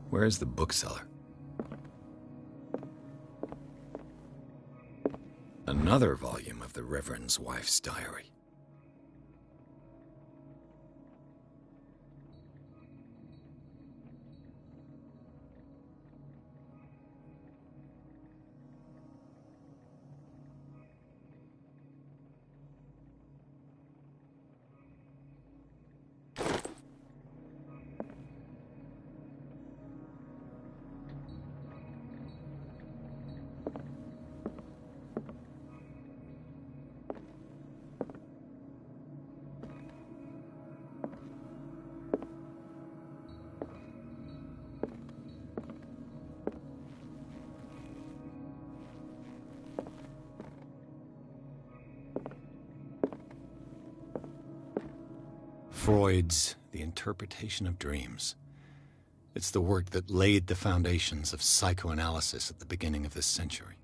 Where's the bookseller? Another volume of the Reverend's wife's diary. Freud's The Interpretation of Dreams. It's the work that laid the foundations of psychoanalysis at the beginning of this century.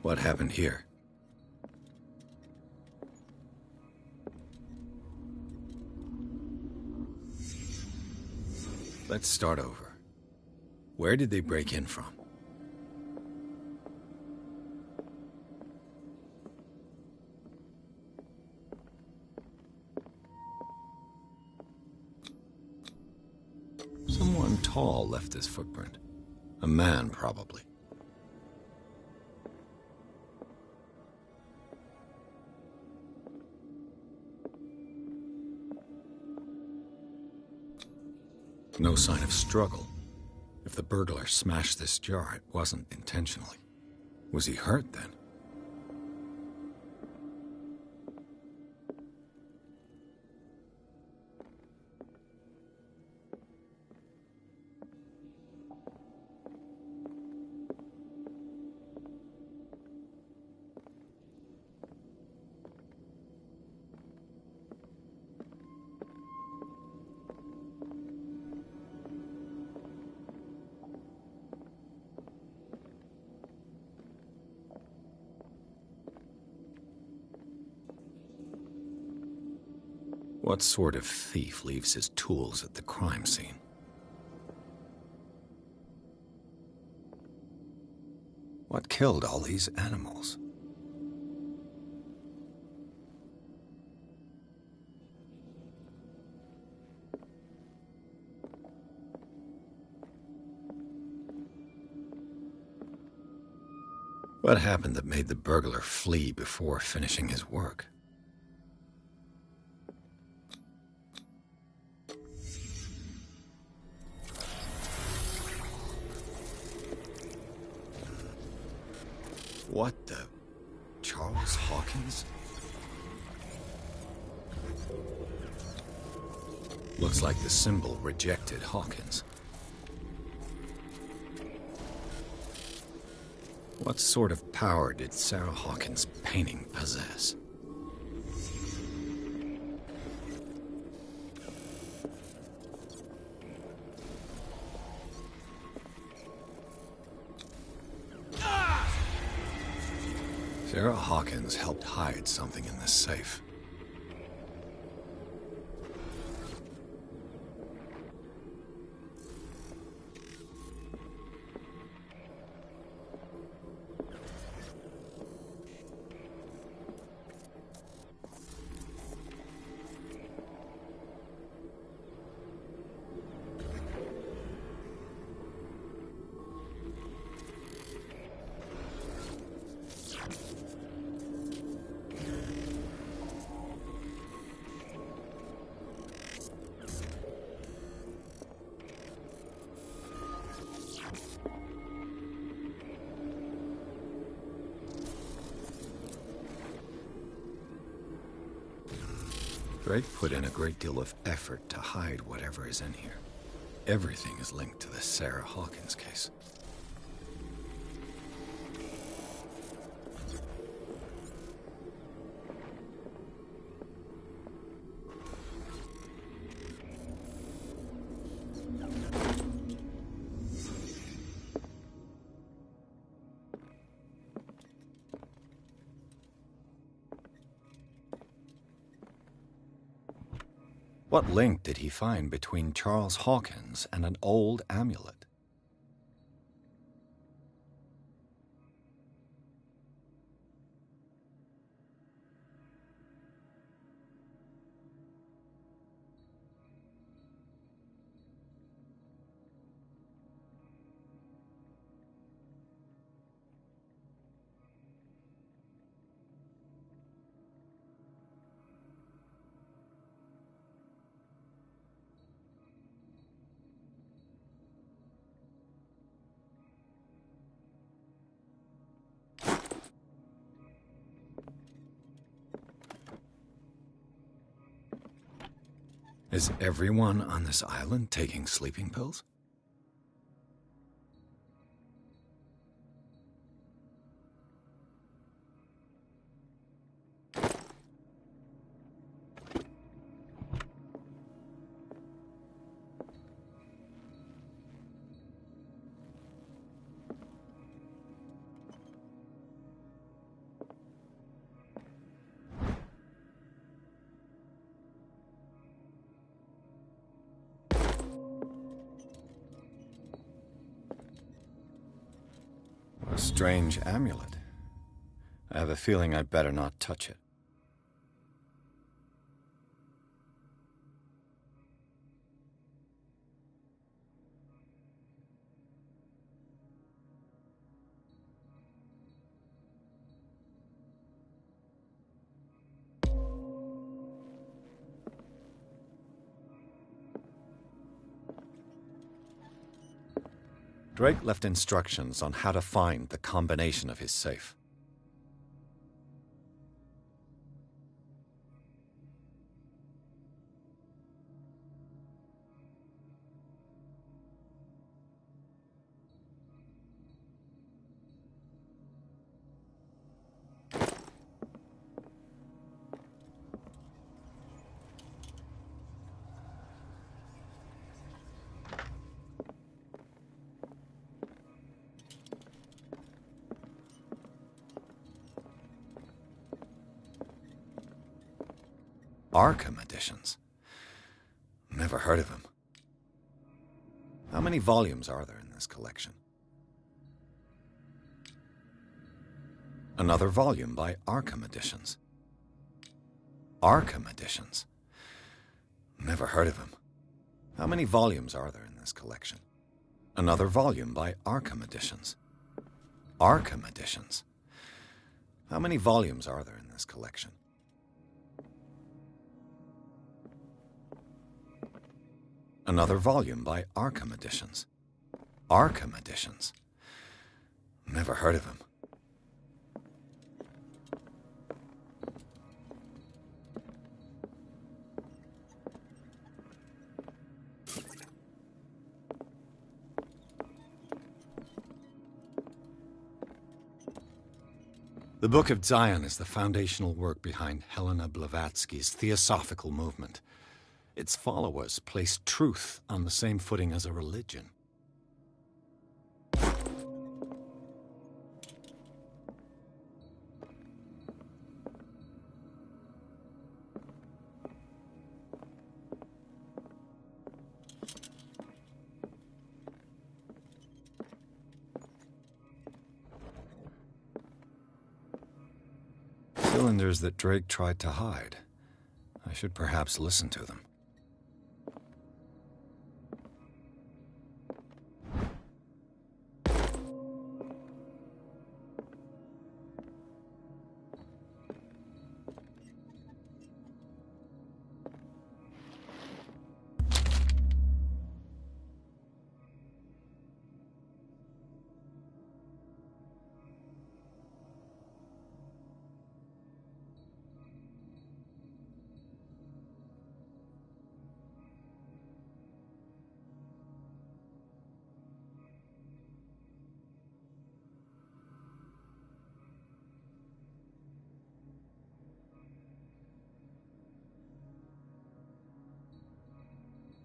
What happened here? Let's start over. Where did they break in from? Someone tall left this footprint. A man, probably. No sign of struggle. If the burglar smashed this jar, it wasn't intentionally. Was he hurt then? What sort of thief leaves his tools at the crime scene? What killed all these animals? What happened that made the burglar flee before finishing his work? What the... Charles Hawkins? Looks like the symbol rejected Hawkins. What sort of power did Sarah Hawkins' painting possess? Sarah Hawkins helped hide something in this safe. Drake put in a great deal of effort to hide whatever is in here. Everything is linked to the Sarah Hawkins case. What link did he find between Charles Hawkins and an old amulet? Is everyone on this island taking sleeping pills? A strange amulet. I have a feeling I'd better not touch it. Drake left instructions on how to find the combination of his safe. Arkham editions. Never heard of him. How many volumes are there in this collection? Another volume by Arkham Editions. Arkham Editions. Never heard of him. How many volumes are there in this collection? Another volume by Arkham Editions. Arkham Editions. How many volumes are there in this collection? Another volume by Arkham Editions. Arkham Editions. Never heard of him. The Book of Zion is the foundational work behind Helena Blavatsky's Theosophical movement. Its followers place truth on the same footing as a religion. Cylinders that Drake tried to hide. I should perhaps listen to them.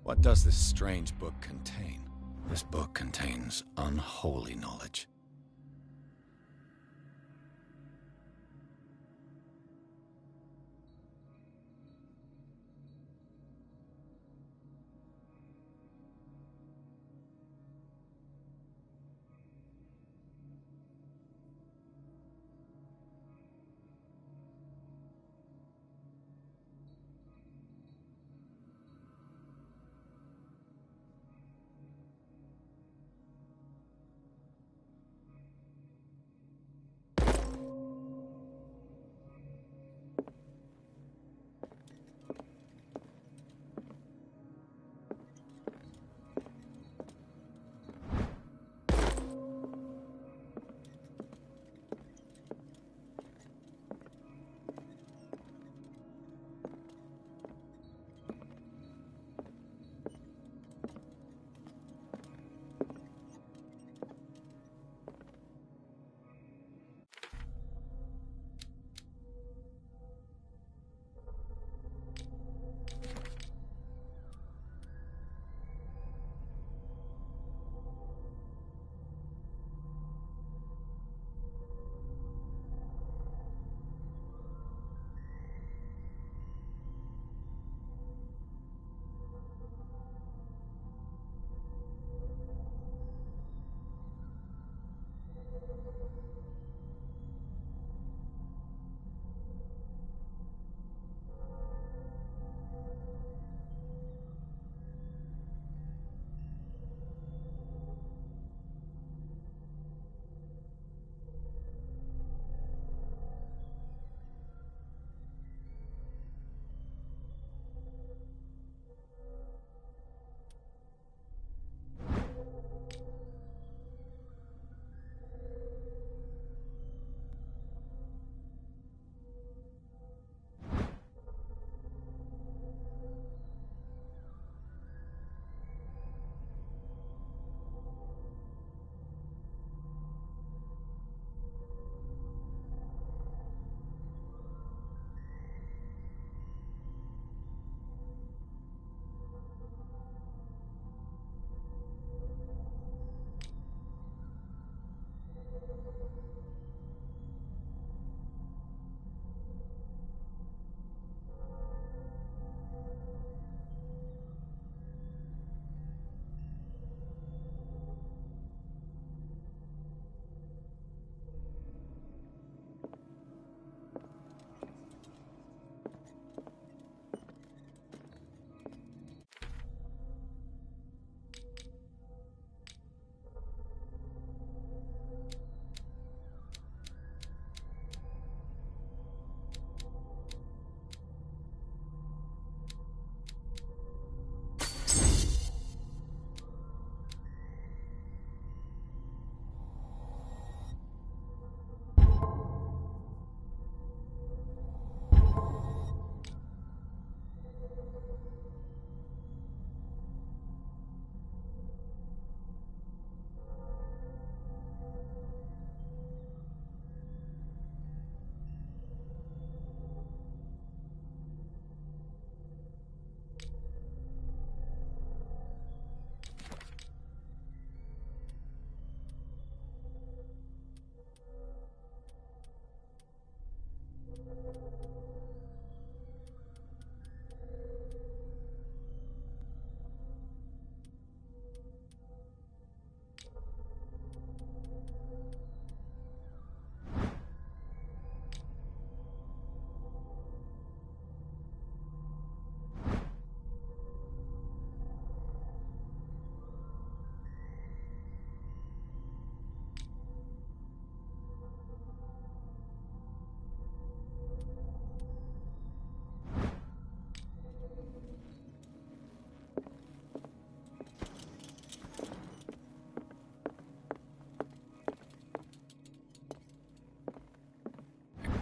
What does this strange book contain? This book contains unholy knowledge.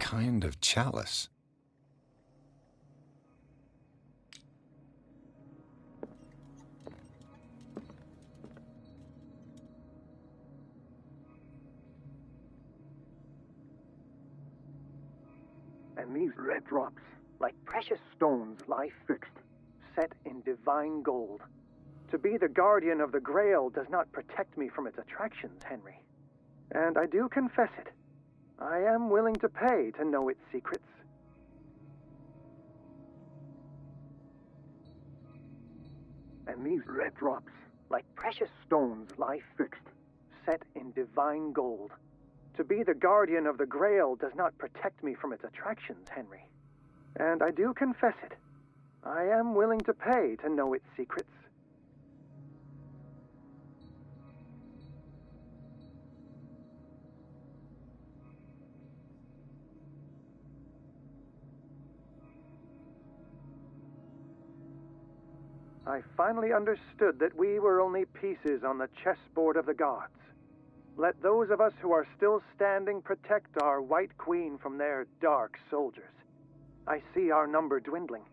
kind of chalice. And these red drops, like precious stones, lie fixed, set in divine gold. To be the guardian of the Grail does not protect me from its attractions, Henry. And I do confess it. I am willing to pay to know its secrets. And these red drops, like precious stones, lie fixed, set in divine gold. To be the guardian of the Grail does not protect me from its attractions, Henry. And I do confess it. I am willing to pay to know its secrets. I finally understood that we were only pieces on the chessboard of the gods. Let those of us who are still standing protect our White Queen from their dark soldiers. I see our number dwindling,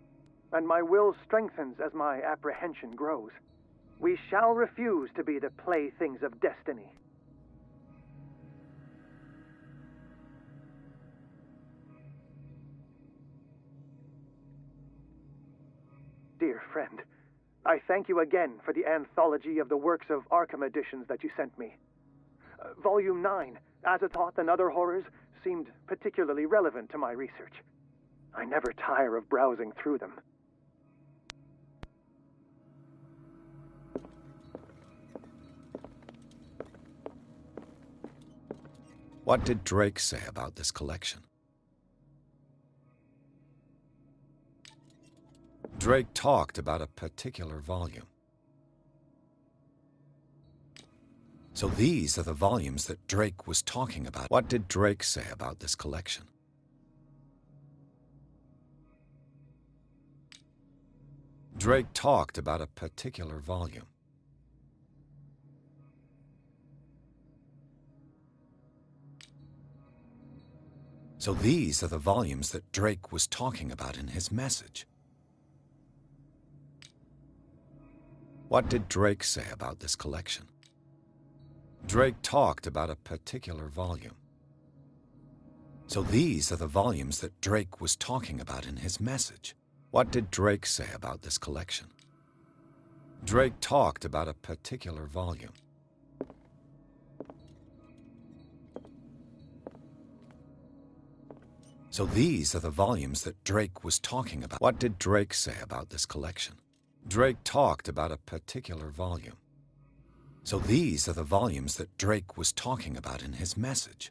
and my will strengthens as my apprehension grows. We shall refuse to be the playthings of destiny. Dear friend, I thank you again for the anthology of the works of Arkham editions that you sent me. Volume 9, Azathoth and Other Horrors, seemed particularly relevant to my research. I never tire of browsing through them. What did Drake say about this collection? Drake talked about a particular volume. So these are the volumes that Drake was talking about. What did Drake say about this collection? Drake talked about a particular volume. So these are the volumes that Drake was talking about in his message. What did Drake say about this collection? Drake talked about a particular volume. So these are the volumes that Drake was talking about in his message. What did Drake say about this collection? Drake talked about a particular volume. So these are the volumes that Drake was talking about. What did Drake say about this collection? Drake talked about a particular volume. So these are the volumes that Drake was talking about in his message.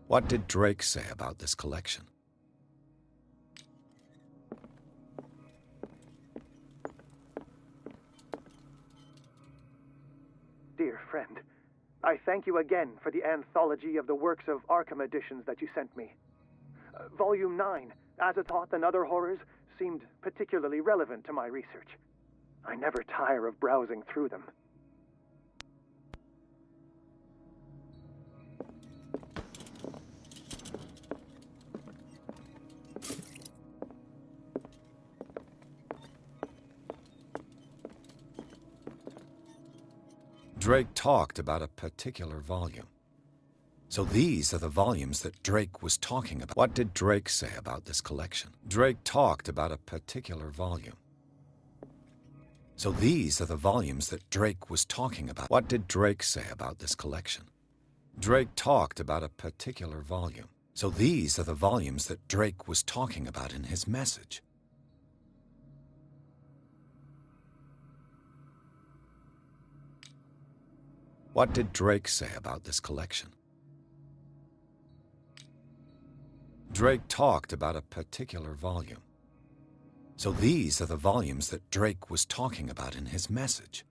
What did Drake say about this collection? Dear friend, I thank you again for the anthology of the works of Arkham editions that you sent me. Volume 9, Azathoth and Other Horrors, seemed particularly relevant to my research. I never tire of browsing through them. Drake talked about a particular volume. So these are the volumes that Drake was talking about. What did Drake say about this collection? Drake talked about a particular volume. So these are the volumes that Drake was talking about. What did Drake say about this collection? Drake talked about a particular volume. So these are the volumes that Drake was talking about in his message. What did Drake say about this collection? Drake talked about a particular volume. So these are the volumes that Drake was talking about in his message.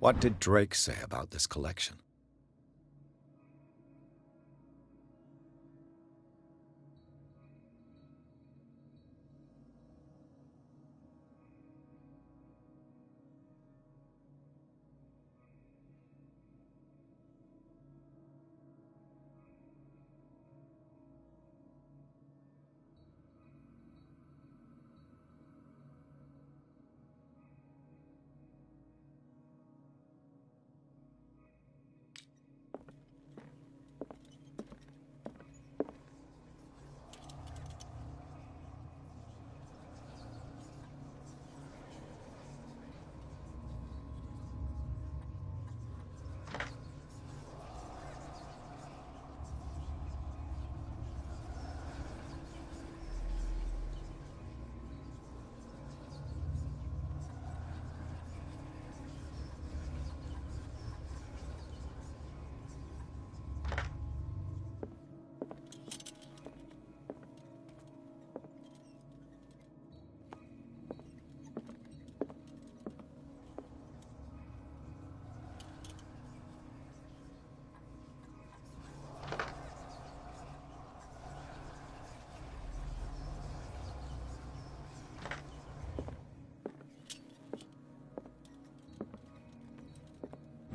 What did Drake say about this collection?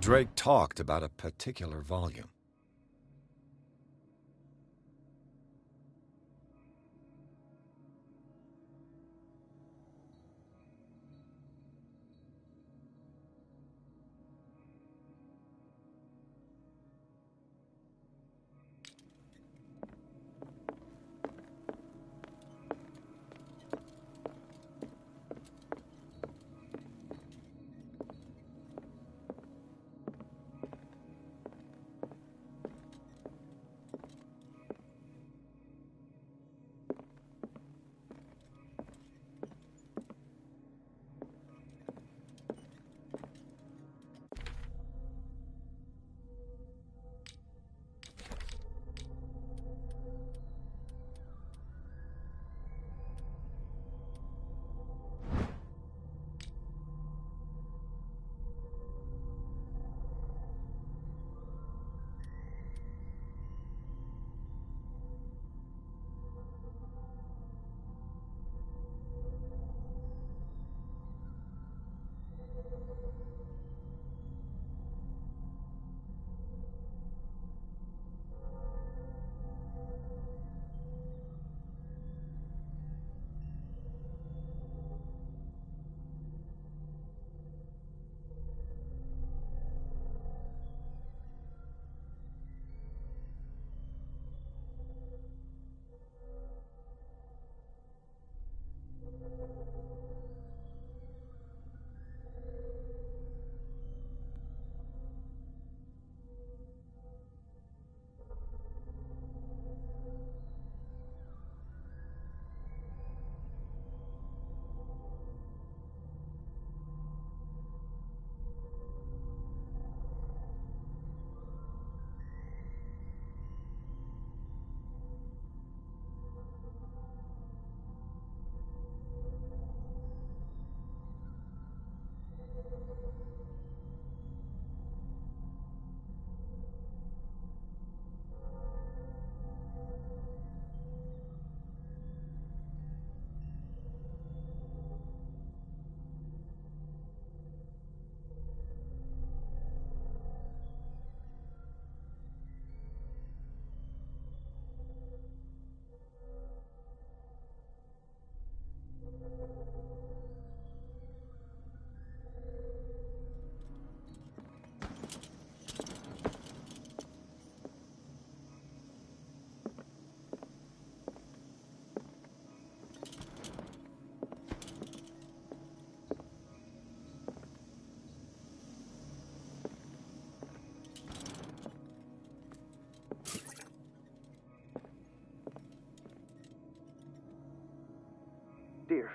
Drake talked about a particular volume.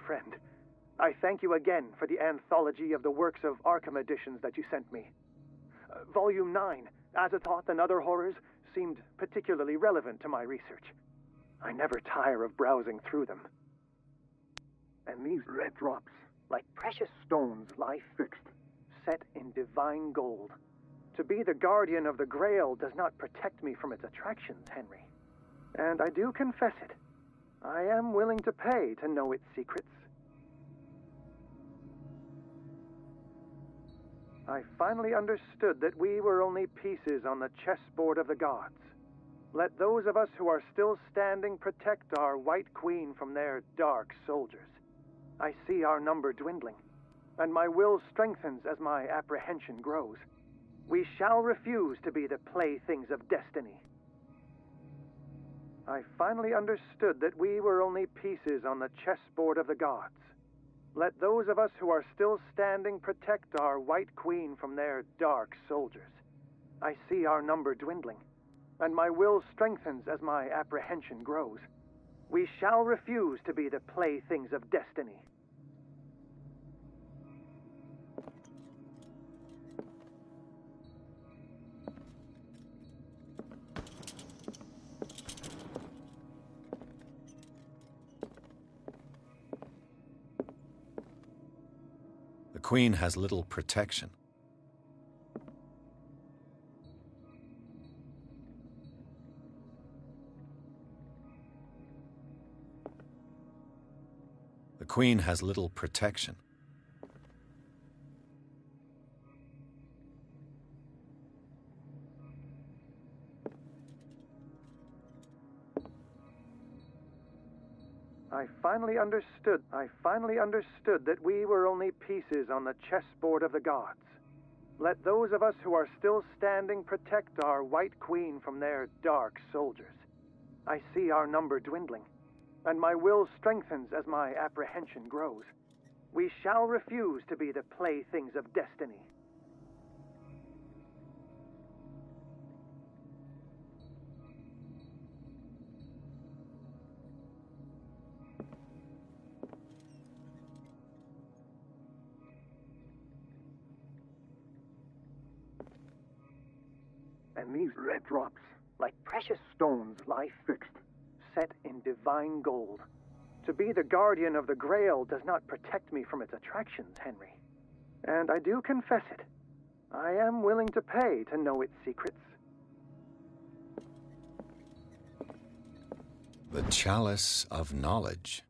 friend. I thank you again for the anthology of the works of Arkham editions that you sent me. Volume 9, Azathoth and Other Horrors, seemed particularly relevant to my research. I never tire of browsing through them. And these red drops, like precious stones, lie fixed, set in divine gold. To be the guardian of the Grail does not protect me from its attractions, Henry. And I do confess it. I am willing to pay to know its secrets. I finally understood that we were only pieces on the chessboard of the gods. Let those of us who are still standing protect our White Queen from their dark soldiers. I see our number dwindling, and my will strengthens as my apprehension grows. We shall refuse to be the playthings of destiny. I finally understood that we were only pieces on the chessboard of the gods. Let those of us who are still standing protect our White Queen from their dark soldiers. I see our number dwindling, and my will strengthens as my apprehension grows. We shall refuse to be the playthings of destiny. The Queen has little protection. The Queen has little protection. I finally understood that we were only pieces on the chessboard of the gods. Let those of us who are still standing protect our White Queen from their dark soldiers. I see our number dwindling, and my will strengthens as my apprehension grows. We shall refuse to be the playthings of destiny. And these red drops, like precious stones, lie fixed, set in divine gold. To be the guardian of the Grail does not protect me from its attractions, Henry. And I do confess it. I am willing to pay to know its secrets. The Chalice of Knowledge.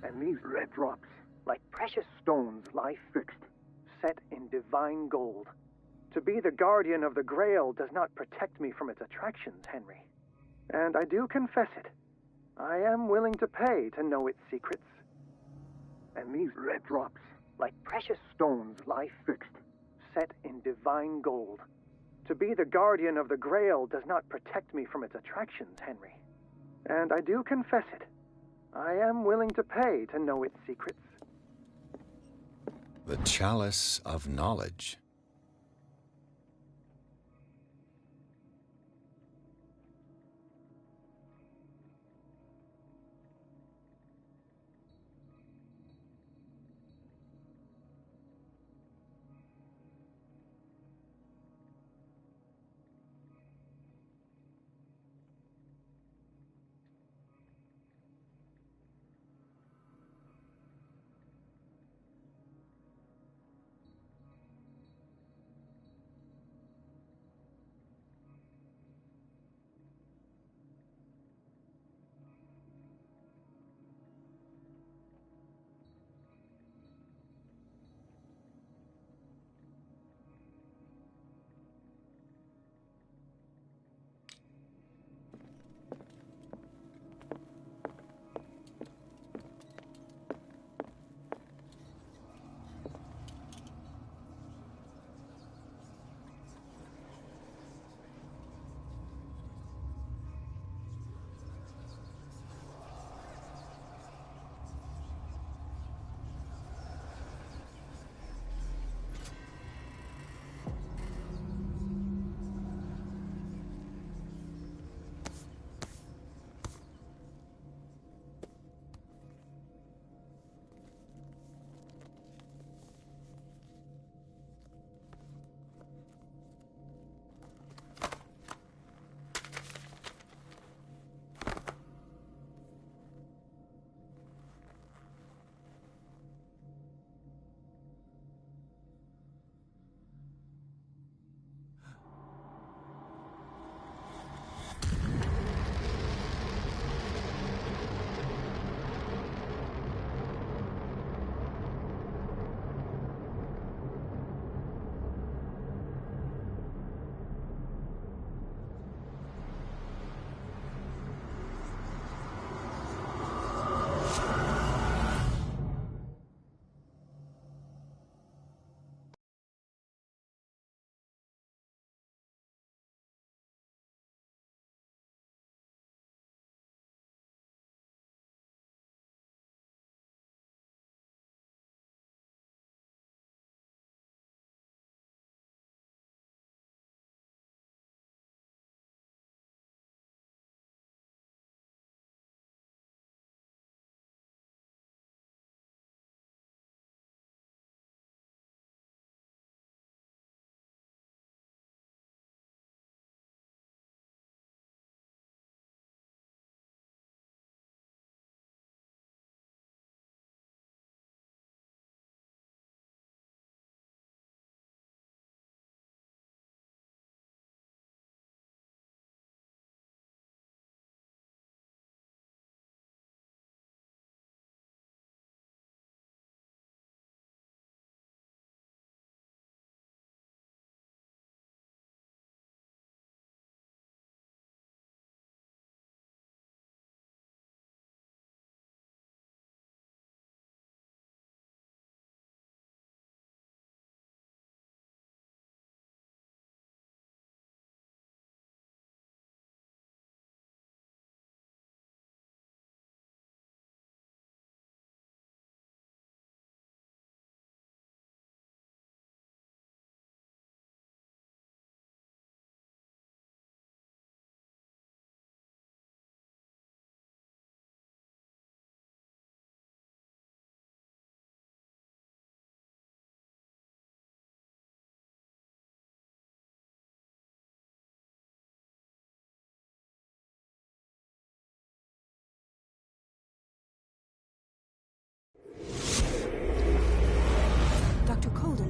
And these red drops, like precious stones, lie fixed, set in divine gold. To be the guardian of the Grail does not protect me from its attractions, Henry. And I do confess it. I am willing to pay to know its secrets. And these red drops, like precious stones, lie fixed, set in divine gold. To be the guardian of the Grail does not protect me from its attractions, Henry. And I do confess it. I am willing to pay to know its secrets. The Chalice of Knowledge.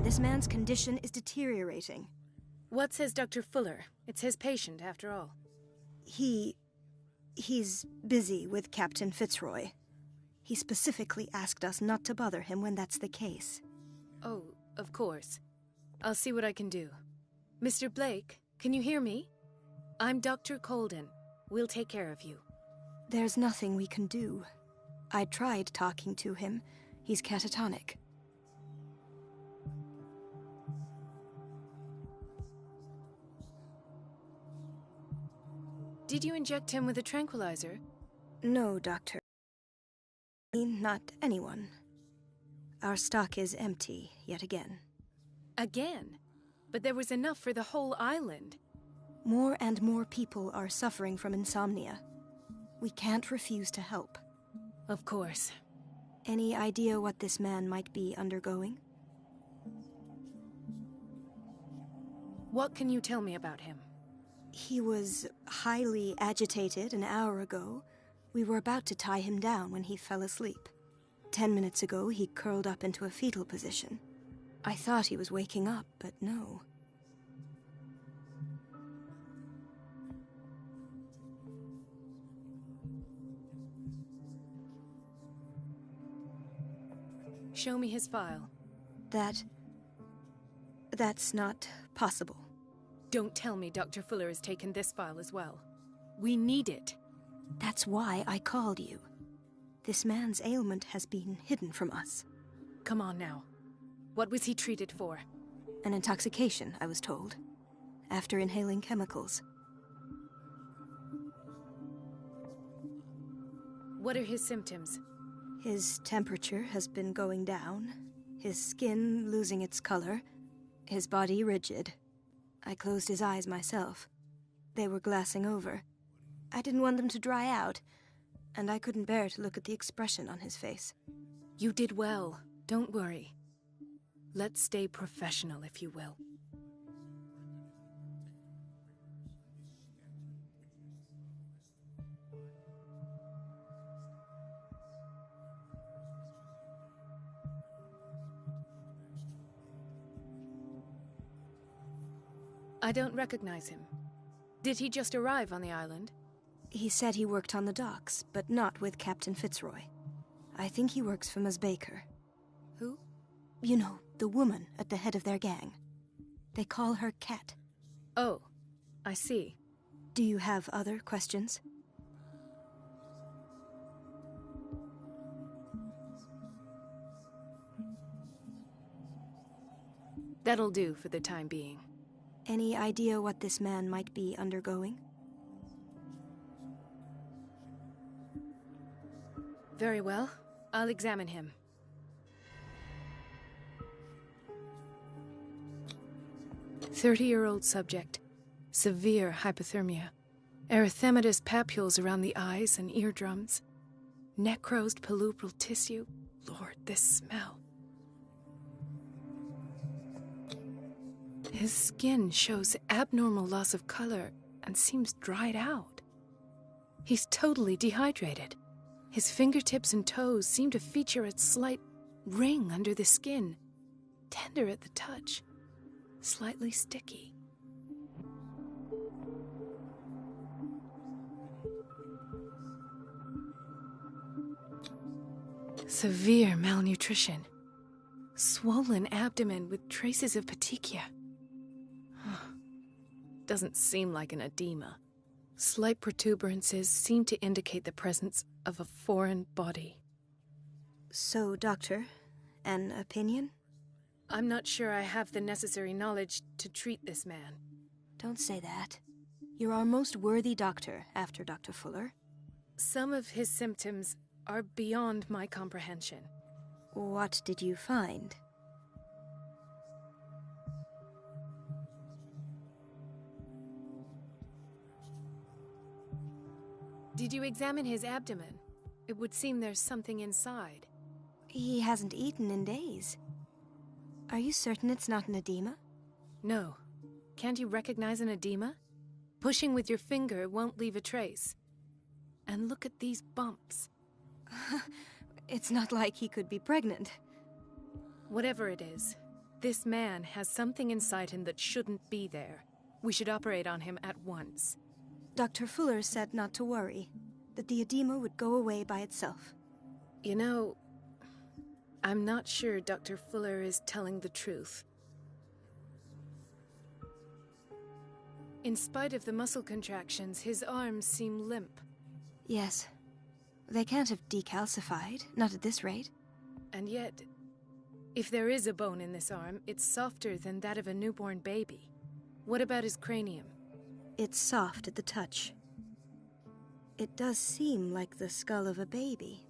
This man's condition is deteriorating. What says Dr. Fuller? It's his patient, after all. He's busy with Captain Fitzroy. He specifically asked us not to bother him when that's the case. Oh, of course. I'll see what I can do. Mr. Blake, can you hear me? I'm Dr. Colden. We'll take care of you. There's nothing we can do. I tried talking to him. He's catatonic. Did you inject him with a tranquilizer? No, Doctor. Not anyone. Our stock is empty, yet again. Again? But there was enough for the whole island. More and more people are suffering from insomnia. We can't refuse to help. Of course. Any idea what this man might be undergoing? What can you tell me about him? He was highly agitated an hour ago. We were about to tie him down when he fell asleep. 10 minutes ago, he curled up into a fetal position. I thought he was waking up, but no. Show me his file. That's not possible. Don't tell me Dr. Fuller has taken this file as well. We need it. That's why I called you. This man's ailment has been hidden from us. Come on now. What was he treated for? An intoxication, I was told. After inhaling chemicals. What are his symptoms? His temperature has been going down, his skin losing its color, his body rigid. I closed his eyes myself. They were glassing over. I didn't want them to dry out, and I couldn't bear to look at the expression on his face. You did well. Don't worry. Let's stay professional, if you will. I don't recognize him. Did he just arrive on the island? He said he worked on the docks, but not with Captain Fitzroy. I think he works for Ms. Baker. Who? You know, the woman at the head of their gang. They call her Cat. Oh, I see. Do you have other questions? That'll do for the time being. Any idea what this man might be undergoing? Very well. I'll examine him. "30-year-old subject. Severe hypothermia. Erythematous papules around the eyes and eardrums. Necrosed palpebral tissue. Lord, this smell. His skin shows abnormal loss of color and seems dried out. He's totally dehydrated. His fingertips and toes seem to feature a slight ring under the skin, tender at the touch, slightly sticky. Severe malnutrition. Swollen abdomen with traces of petechia. Doesn't seem like an edema. Slight protuberances seem to indicate the presence of a foreign body. So, Doctor, an opinion? I'm not sure I have the necessary knowledge to treat this man. Don't say that. You're our most worthy doctor after Dr. Fuller. Some of his symptoms are beyond my comprehension. What did you find? Did you examine his abdomen? It would seem there's something inside. He hasn't eaten in days. Are you certain it's not an edema? No. Can't you recognize an edema? Pushing with your finger won't leave a trace. And look at these bumps. It's not like he could be pregnant. Whatever it is, this man has something inside him that shouldn't be there. We should operate on him at once. Dr. Fuller said not to worry, that the edema would go away by itself. You know, I'm not sure Dr. Fuller is telling the truth. In spite of the muscle contractions, his arms seem limp. Yes, They can't have decalcified, not at this rate. And yet, if there is a bone in this arm, it's softer than that of a newborn baby. What about his cranium? It's soft at the touch. It does seem like the skull of a baby.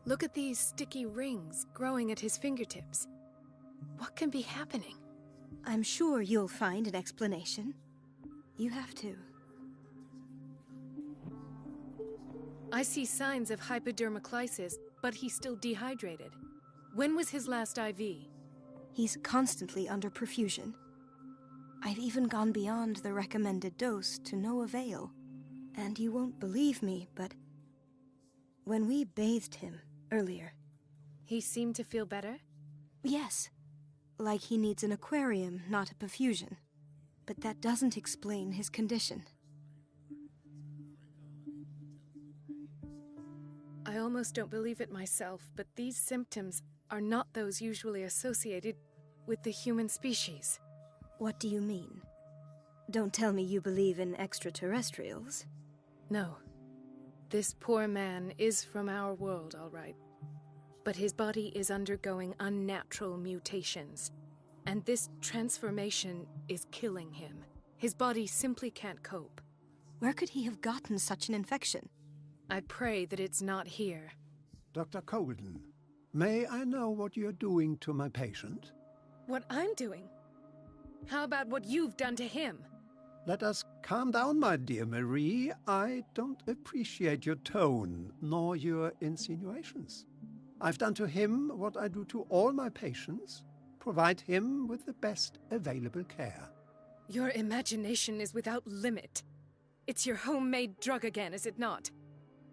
Look at these sticky rings growing at his fingertips. What can be happening? I'm sure you'll find an explanation. You have to. I see signs of hypodermoclysis, but he's still dehydrated. When was his last IV? He's constantly under perfusion. I've even gone beyond the recommended dose to no avail. And you won't believe me, but when we bathed him earlier... He seemed to feel better? Yes. Like he needs an aquarium, not a perfusion. But that doesn't explain his condition. I almost don't believe it myself, but these symptoms are not those usually associated with the human species. What do you mean? Don't tell me you believe in extraterrestrials. No. This poor man is from our world, all right. But his body is undergoing unnatural mutations. And this transformation is killing him. His body simply can't cope. Where could he have gotten such an infection? I pray that it's not here. Dr. Colden, may I know what you're doing to my patient? What I'm doing? How about what you've done to him? Let us calm down, my dear Marie. I don't appreciate your tone, nor your insinuations. I've done to him what I do to all my patients. Provide him with the best available care. Your imagination is without limit. It's your homemade drug again, is it not?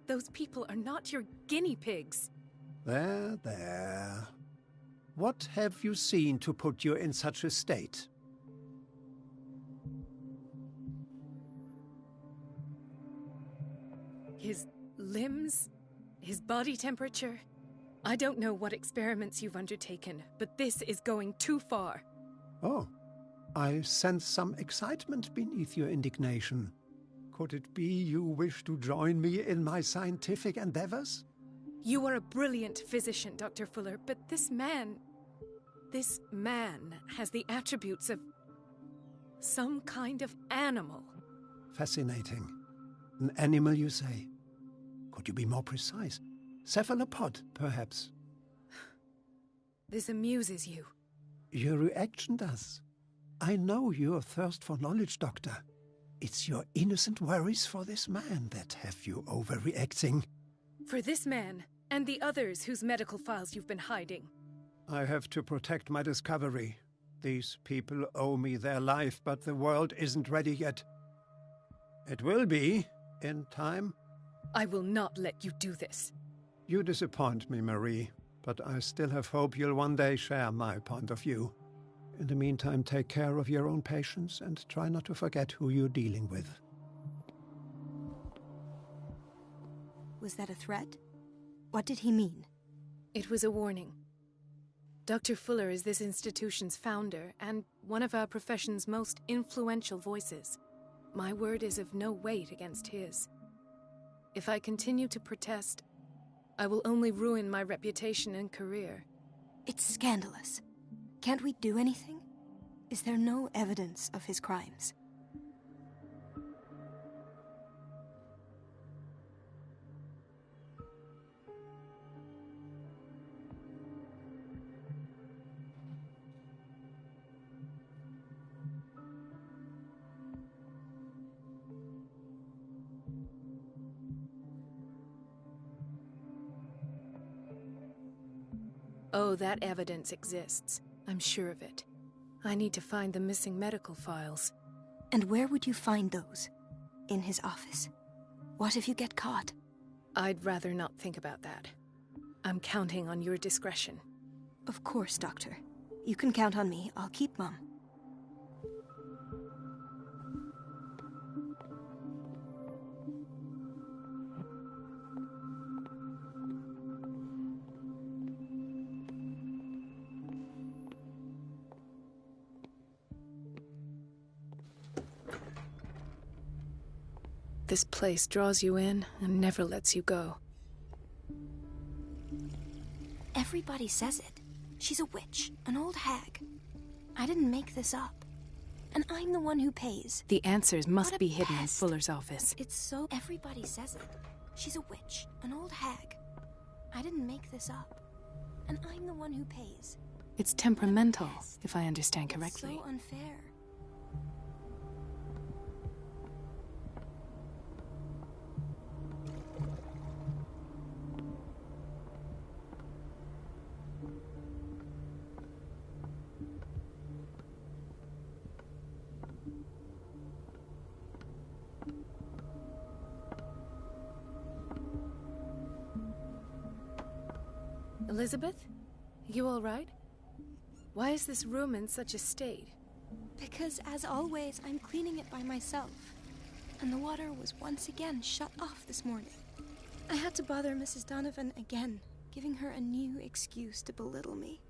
Those people are not your guinea pigs. There, there. What have you seen to put you in such a state? His limbs? His body temperature? I don't know what experiments you've undertaken, but this is going too far. Oh, I sense some excitement beneath your indignation. Could it be you wish to join me in my scientific endeavors? You are a brilliant physician, Dr. Fuller, but this man has the attributes of some kind of animal. Fascinating. An animal, you say? Could you be more precise? Cephalopod, perhaps? This amuses you. Your reaction does. I know your thirst for knowledge, Doctor. It's your innocent worries for this man that have you overreacting. For this man, and the others whose medical files you've been hiding. I have to protect my discovery. These people owe me their life, but the world isn't ready yet. It will be, in time. I will not let you do this. You disappoint me, Marie, but I still have hope you'll one day share my point of view. In the meantime, take care of your own patients and try not to forget who you're dealing with. Was that a threat? What did he mean? It was a warning. Dr. Fuller is this institution's founder and one of our profession's most influential voices. My word is of no weight against his. If I continue to protest, I will only ruin my reputation and career. It's scandalous. Can't we do anything? Is there no evidence of his crimes? Oh, that evidence exists. I'm sure of it. I need to find the missing medical files. And where would you find those? In his office? What if you get caught? I'd rather not think about that. I'm counting on your discretion. Of course, Doctor. You can count on me. I'll keep Mum. This place draws you in and never lets you go. Everybody says it. She's a witch, an old hag. I didn't make this up. And I'm the one who pays. The answers must be hidden in pest. Fuller's office. It's so... Everybody says it. She's a witch, an old hag. I didn't make this up. And I'm the one who pays. It's temperamental, if I understand correctly. It's so unfair. Elizabeth? You all right? Why is this room in such a state? Because, as always, I'm cleaning it by myself. And the water was once again shut off this morning. I had to bother Mrs. Donovan again, giving her a new excuse to belittle me.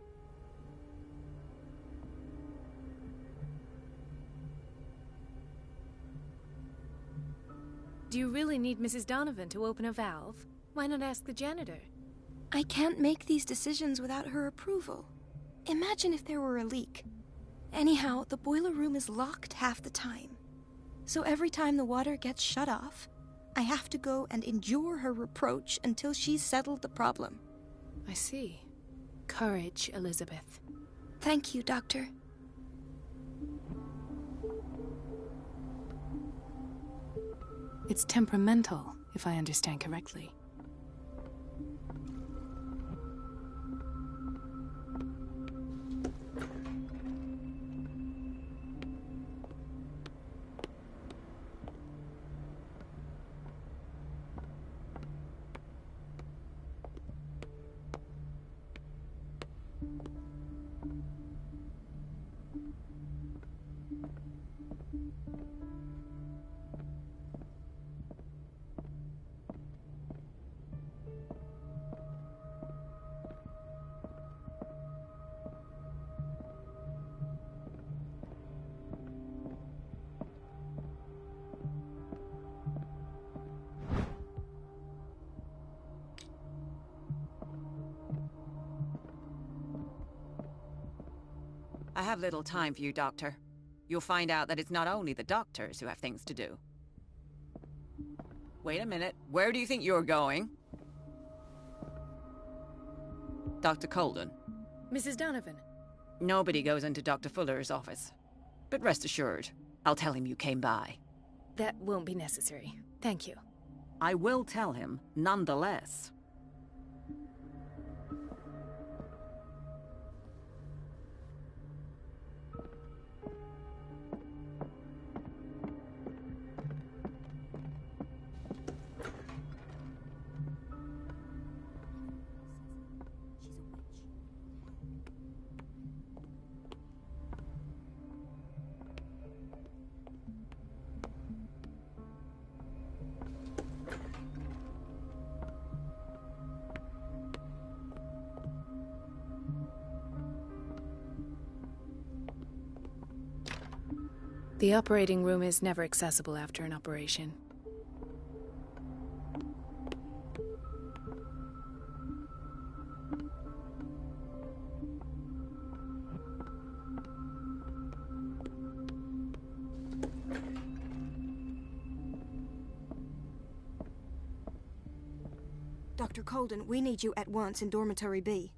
Do you really need Mrs. Donovan to open a valve? Why not ask the janitor? I can't make these decisions without her approval. Imagine if there were a leak. Anyhow, the boiler room is locked half the time. So every time the water gets shut off, I have to go and endure her reproach until she's settled the problem. I see. Courage, Elizabeth. Thank you, Doctor. It's temperamental, if I understand correctly. I have little time for you, Doctor. You'll find out that it's not only the doctors who have things to do. Wait a minute. Where do you think you're going? Dr. Colden. Mrs. Donovan. Nobody goes into Dr. Fuller's office. But rest assured, I'll tell him you came by. That won't be necessary. Thank you. I will tell him, nonetheless. The operating room is never accessible after an operation. Dr. Colden, we need you at once in Dormitory B.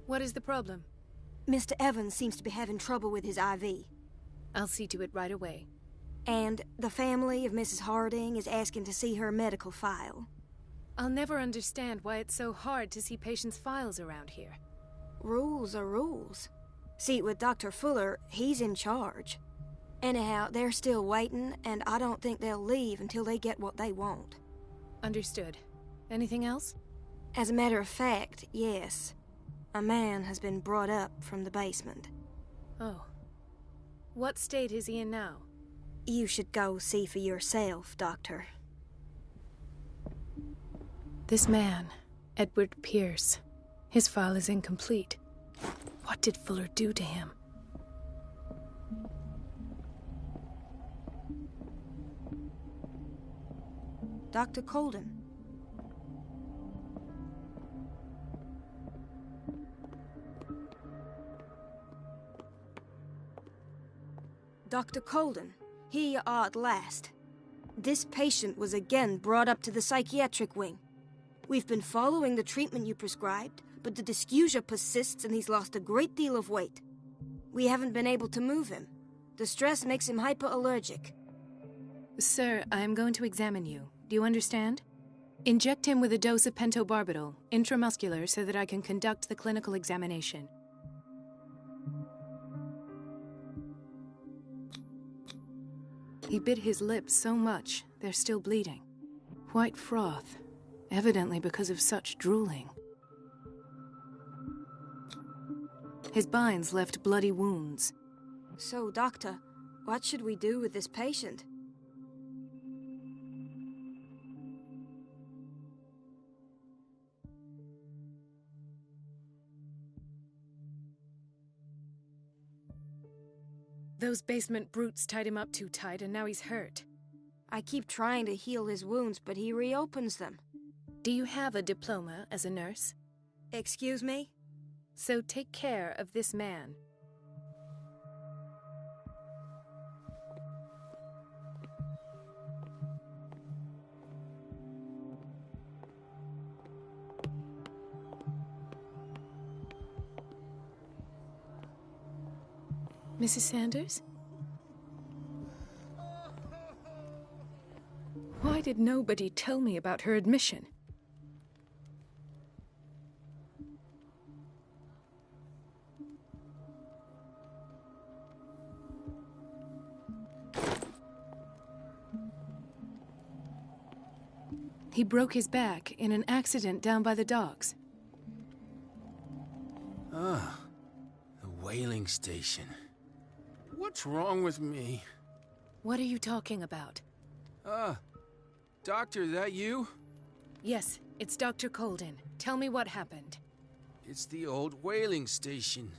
What is the problem? Mr. Evans seems to be having trouble with his IV. I'll see to it right away. And the family of Mrs. Harding is asking to see her medical file. I'll never understand why it's so hard to see patients' files around here. Rules are rules. See, with Dr. Fuller, he's in charge. Anyhow, they're still waiting, and I don't think they'll leave until they get what they want. Understood. Anything else? As a matter of fact, yes. A man has been brought up from the basement. Oh. What state is he in now? You should go see for yourself, Doctor. This man, Edward Pierce. His file is incomplete. What did Fuller do to him? Dr. Colden. Dr. Colden. Here you are at last. This patient was again brought up to the psychiatric wing. We've been following the treatment you prescribed, but the dysgeusia persists and he's lost a great deal of weight. We haven't been able to move him. The stress makes him hyperallergic. Sir, I'm going to examine you. Do you understand? Inject him with a dose of pentobarbital, intramuscular, so that I can conduct the clinical examination. He bit his lips so much, they're still bleeding. White froth, evidently because of such drooling. His binds left bloody wounds. So, Doctor, what should we do with this patient? Those basement brutes tied him up too tight, and now he's hurt. I keep trying to heal his wounds, but he reopens them. Do you have a diploma as a nurse? Excuse me? So take care of this man. Mrs. Sanders? Why did nobody tell me about her admission? He broke his back in an accident down by the docks. Ah, the whaling station. What's wrong with me? What are you talking about? Doctor, that you? Yes, it's Dr. Colden. Tell me what happened. It's the old whaling station.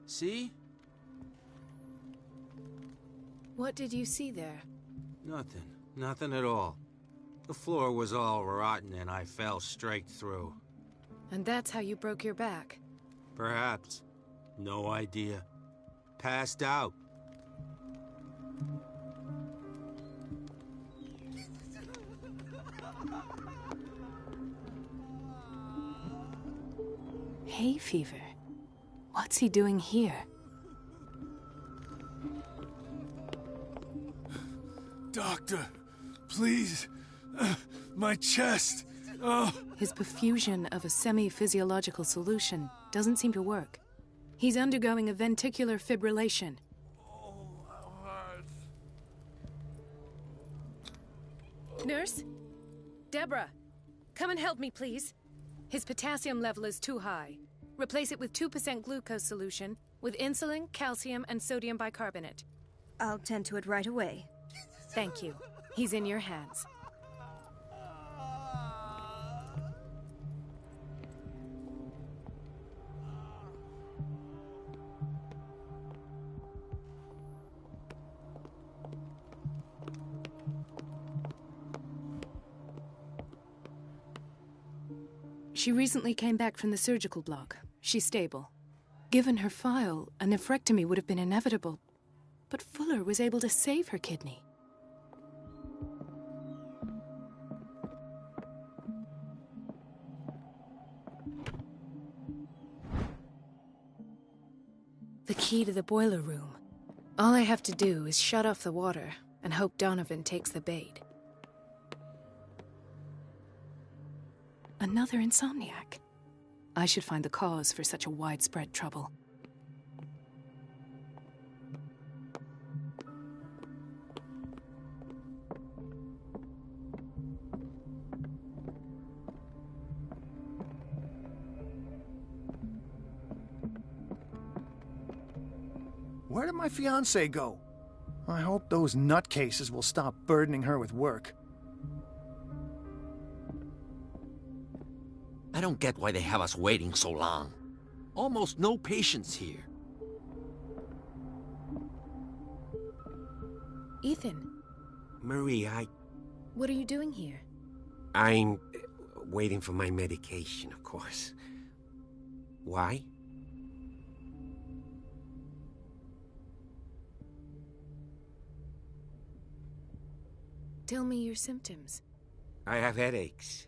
See? What did you see there? Nothing. Nothing at all. The floor was all rotten and I fell straight through. And that's how you broke your back? Perhaps. No idea. Passed out. Hay fever? What's he doing here? Doctor, please. My chest. Oh. His perfusion of a semi-physiological solution doesn't seem to work. He's undergoing a ventricular fibrillation. Oh, how hard. Nurse? Deborah, come and help me, please. His potassium level is too high. Replace it with 2% glucose solution with insulin, calcium, and sodium bicarbonate. I'll tend to it right away. Thank you. He's in your hands. She recently came back from the surgical block. She's stable. Given her file, a nephrectomy would have been inevitable. But Fuller was able to save her kidney. The key to the boiler room. All I have to do is shut off the water and hope Donovan takes the bait. Another insomniac. I should find the cause for such a widespread trouble. Where did my fiancée go? I hope those nutcases will stop burdening her with work. I don't get why they have us waiting so long. Almost no patients here. Ethan, Marie, what are you doing here? I'm waiting for my medication, of course. Why? Tell me your symptoms. I have headaches.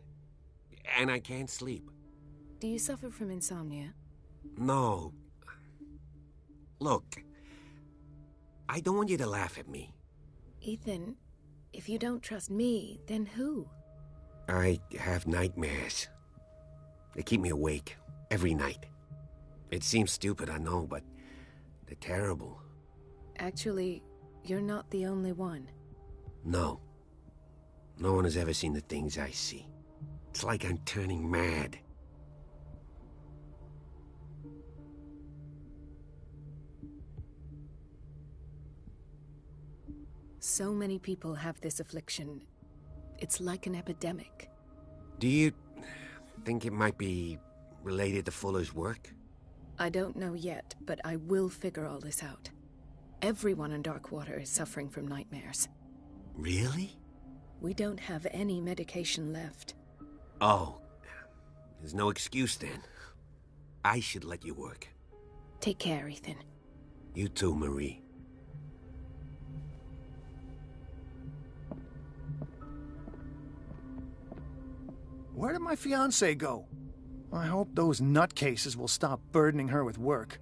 And I can't sleep. Do you suffer from insomnia? No. Look, I don't want you to laugh at me. Ethan, if you don't trust me, then who? I have nightmares. They keep me awake every night. It seems stupid, I know, but they're terrible. Actually, you're not the only one. No. No one has ever seen the things I see. It's like I'm turning mad. So many people have this affliction. It's like an epidemic. Do you think it might be related to Fuller's work? I don't know yet, but I will figure all this out. Everyone in Darkwater is suffering from nightmares. Really? We don't have any medication left. Oh, there's no excuse then. I should let you work. Take care, Ethan. You too, Marie. Where did my fiancée go? I hope those nutcases will stop burdening her with work.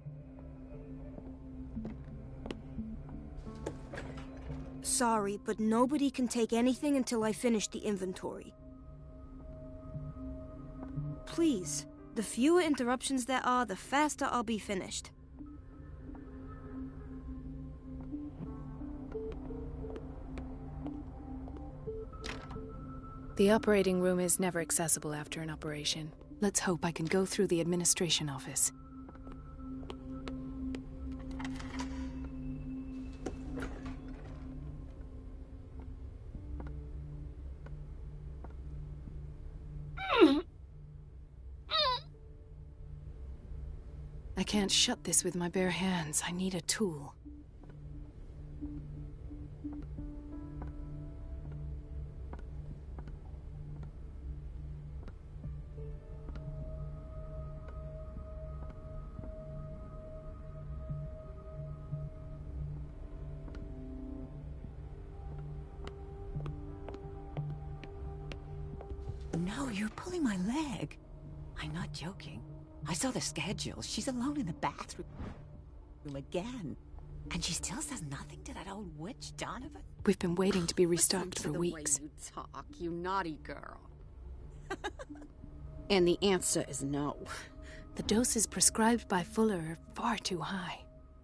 Sorry, but nobody can take anything until I finish the inventory. Please, the fewer interruptions there are, the faster I'll be finished. The operating room is never accessible after an operation. Let's hope I can go through the administration office. I can't shut this with my bare hands. I need a tool. No, you're pulling my leg. I'm not joking. I saw the schedule. She's alone in the bathroom again. And she still says nothing to that old witch, Donovan? We've been waiting to be restocked for weeks. Way you talk, you naughty girl. And the answer is no. The doses prescribed by Fuller are far too high.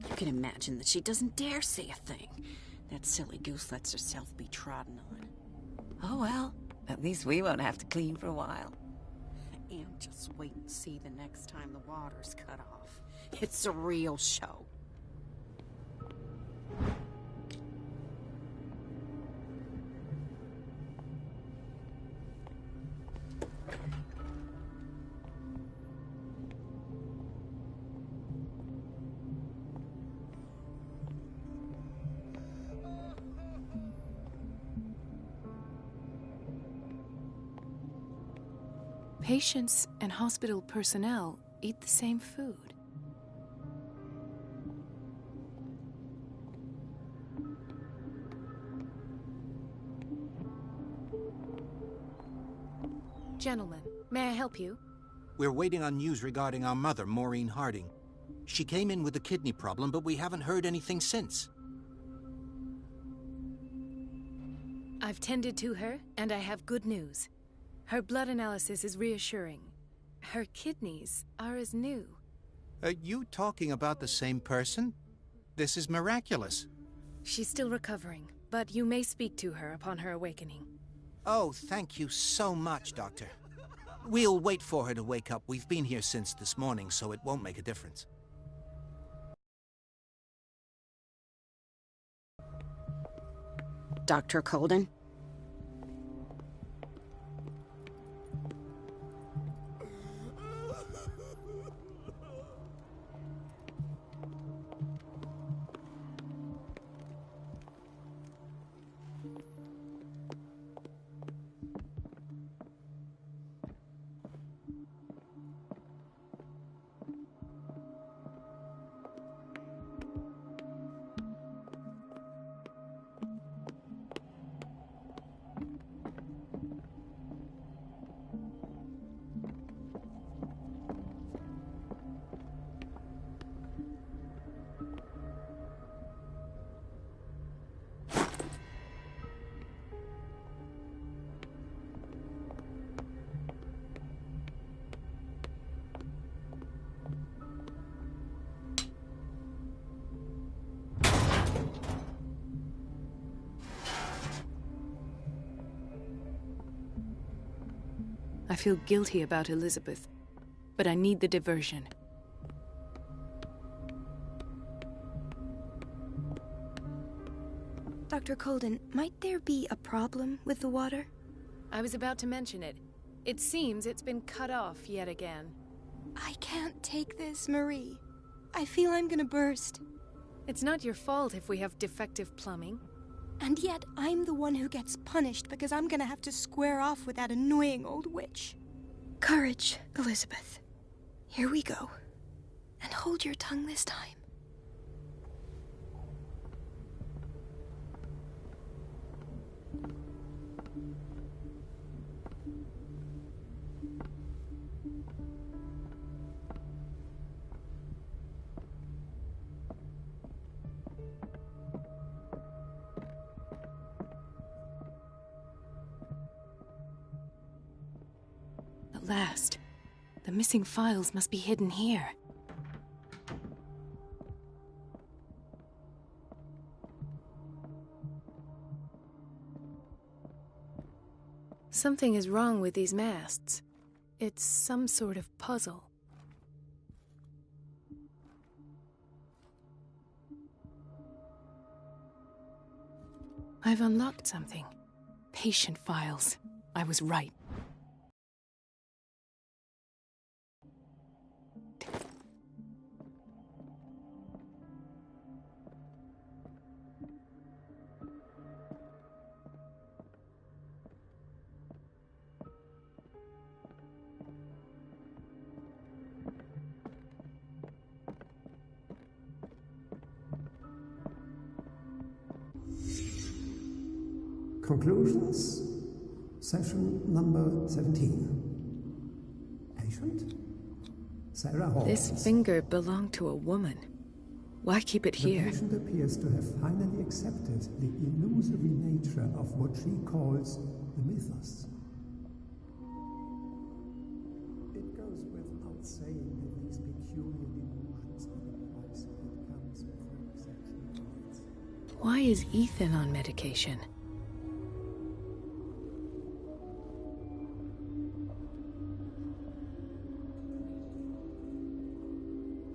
You can imagine that she doesn't dare say a thing. That silly goose lets herself be trodden on. Oh well, at least we won't have to clean for a while. And just wait and see the next time the water's cut off. It's a real show. Patients and hospital personnel eat the same food. Gentlemen, may I help you? We're waiting on news regarding our mother, Maureen Harding. She came in with a kidney problem, but we haven't heard anything since. I've tended to her, and I have good news. Her blood analysis is reassuring. Her kidneys are as new. Are you talking about the same person? This is miraculous. She's still recovering, but you may speak to her upon her awakening. Oh, thank you so much, Doctor. We'll wait for her to wake up. We've been here since this morning, so it won't make a difference. Dr. Colden? I feel guilty about Elizabeth, but I need the diversion. Dr. Colden, might there be a problem with the water? I was about to mention it. It seems it's been cut off yet again. I can't take this, Marie. I feel I'm gonna burst. It's not your fault if we have defective plumbing. And yet, I'm the one who gets punished because I'm gonna have to square off with that annoying old witch. Courage, Elizabeth. Here we go. And hold your tongue this time. At last. The missing files must be hidden here. Something is wrong with these masts. It's some sort of puzzle. I've unlocked something. Patient files. I was right. Conclusions, session number 17. Patient, Sarah Hawkins. This finger belonged to a woman. Why keep it here? The patient appears to have finally accepted the illusory nature of what she calls the mythos. It goes without saying that these peculiar delusions are the price that comes with exceptional rights. Why is Ethan on medication?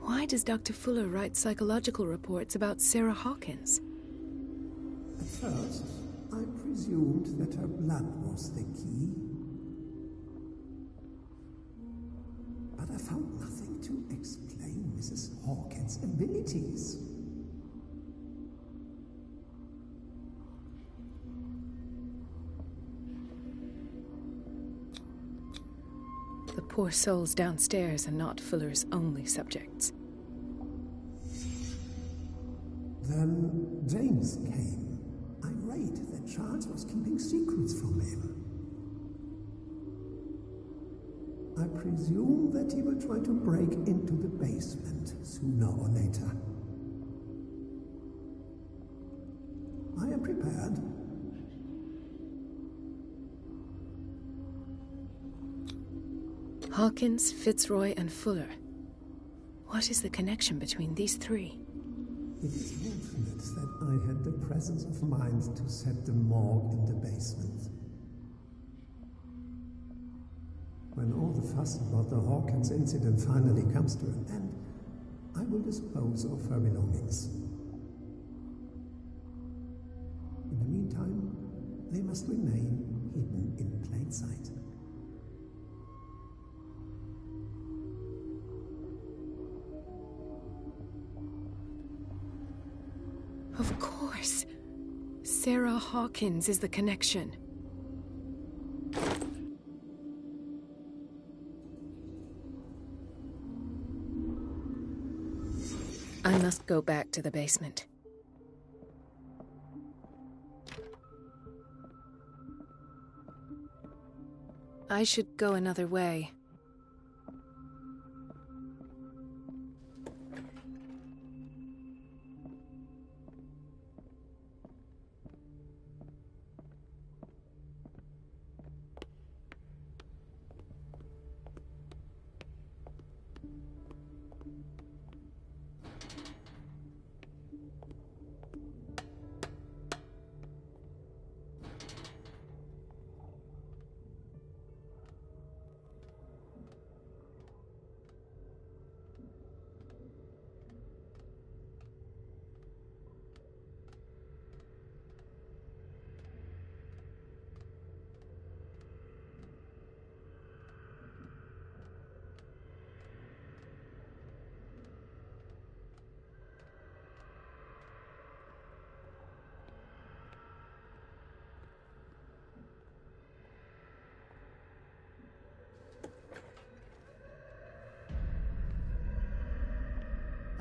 Why does Dr. Fuller write psychological reports about Sarah Hawkins? At first, I presumed that her blood was the key. But I found nothing to explain Mrs. Hawkins' abilities. The poor souls downstairs are not Fuller's only subjects. Then James came, irate that Charles was keeping secrets from him. I presume that he will try to break into the basement sooner or later. I am prepared. Hawkins, Fitzroy, and Fuller. What is the connection between these three? It is fortunate that I had the presence of mind to set the morgue in the basement. When all the fuss about the Hawkins incident finally comes to an end, I will dispose of her belongings. In the meantime, they must remain hidden in plain sight. Of course. Sarah Hawkins is the connection. I must go back to the basement. I should go another way.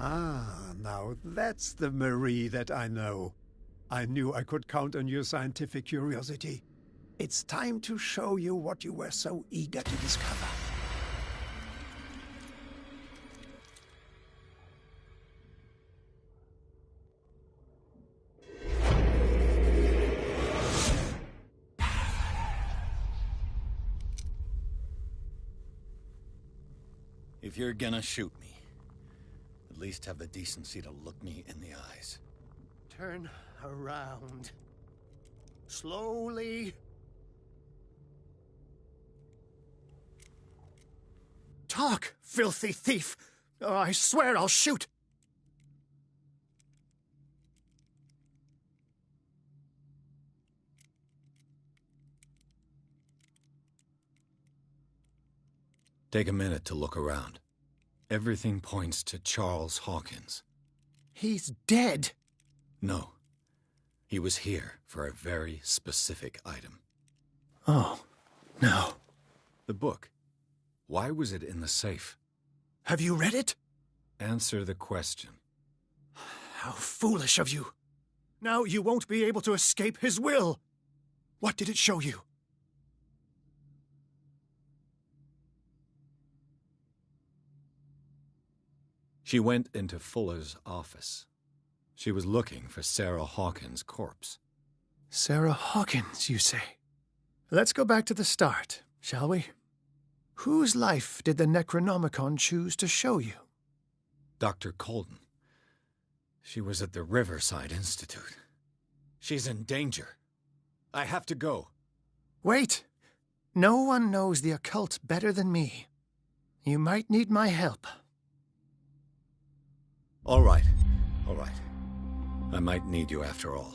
Ah, now that's the Marie that I know. I knew I could count on your scientific curiosity. It's time to show you what you were so eager to discover. If you're gonna shoot me, at least have the decency to look me in the eyes. Turn around. Slowly. Talk, filthy thief! Or I swear I'll shoot! Take a minute to look around. Everything points to Charles Hawkins. He's dead! No. He was here for a very specific item. Oh, no. The book. Why was it in the safe? Have you read it? Answer the question. How foolish of you. Now you won't be able to escape his will. What did it show you? She went into Fuller's office. She was looking for Sarah Hawkins' corpse. Sarah Hawkins, you say? Let's go back to the start, shall we? Whose life did the Necronomicon choose to show you? Dr. Colden. She was at the Riverside Institute. She's in danger. I have to go. Wait. No one knows the occult better than me. You might need my help. All right. All right. I might need you after all.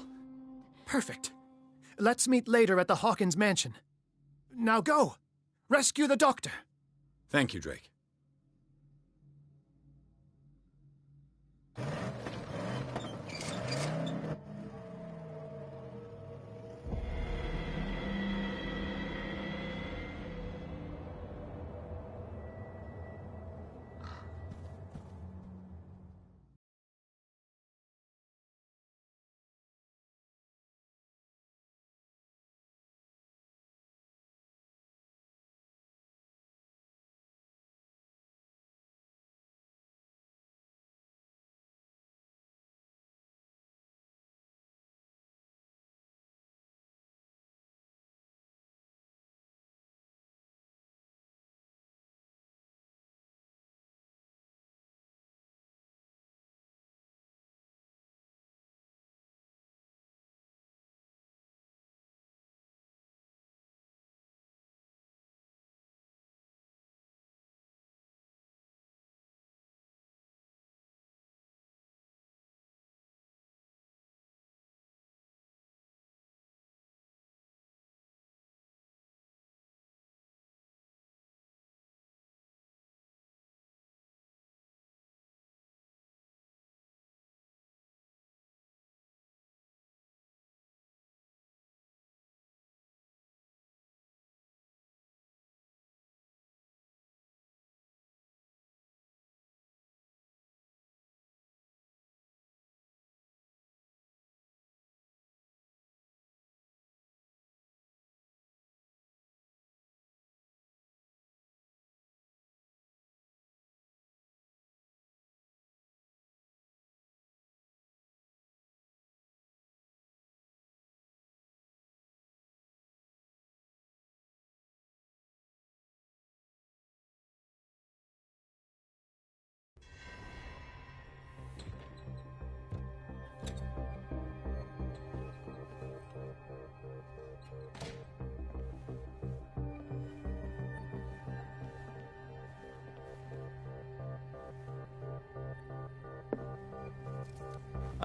Perfect. Let's meet later at the Hawkins mansion. Now go! Rescue the doctor! Thank you, Drake.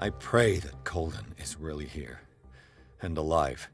I pray that Colden is really here and alive.